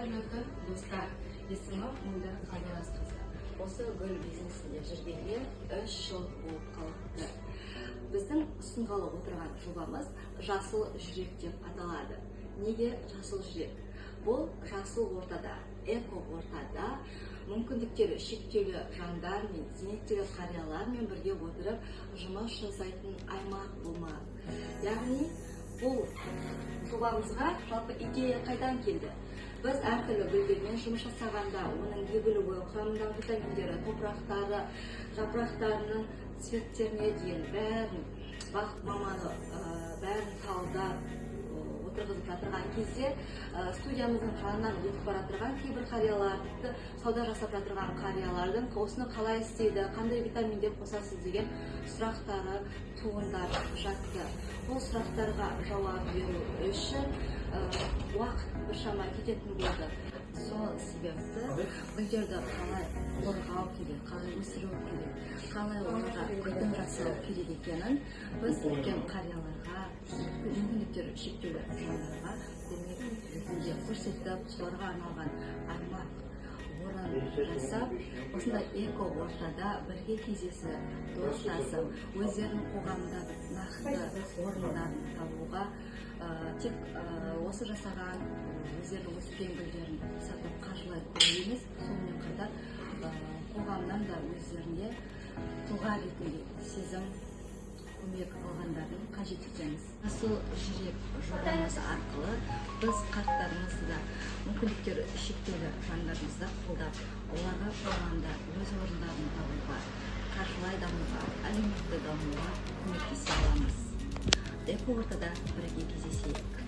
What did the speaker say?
Қайырлы достар, есімі Мөлдір Қалдырасқызы. Осы гүл бизнесінде жүргенге 3 жыл болып қалыпты. Біздің ұсынғалы отырған жобамыз жасыл жүрек деп аталады. Неге жасыл жүрек? Бұл жасыл ортада, эко ортада мүмкіндіктері шектеулі жандар мен зейнеткер қариялармен бірге отырып жұмыс жасайтын аймақ болмақ. Яғни бұл жобамызға жалпы идея қайдан келді? Біз әртүрлі гүлдермен жұмыс жасағанда оның егілуі, құрамындағы витаминдері, топырақтары, жапырақтарының цветтеріне дейін бәрін бақыт маманы бәрін талдап отырғызып жатырған кезде студиямыздың жанынан өтіп бара жатырған кейбір қарияларды, сауда жасап жатырған қариялардың осыны қалай істейді, қандай витаминдер қосасыз деген сұрақтары туындап жатты. Бұл сұрақтарға жауап беру үшін уақыт біршама кететін болды. Сол себепті гүлдерді қалай қорғау керек, қалай өсіру керек, қалай оларға күтім жасау керек екенін біз үлкен қарияларға, мүмкіндіктері шектеулі жандарға көмек ретінде көрсетіп, соларға арналған аймақ орын жасап, осындай эко ортада бірге кездесіп, достасып, өздерінің қоғамдағы нақты орындарын табуға тек осы жасаған өздерінің өскен гүлдерін сатып қаржылай қою емес, сонымен қатар қоғамнан да өздеріне тұлға ретінде сезім, көмек алғандарын қажет етеміз. Жасыл жүрек жобамыз арқылы біз қарттарымызды да, мүмкіндіктері шектеулі жандарымызды қолдап, оларға қоғамда өз орындарын табуға, қаржылай дамуға, әлеуметтік дамуға көмектесе аламыз. Эко ортада бірге кездесейік.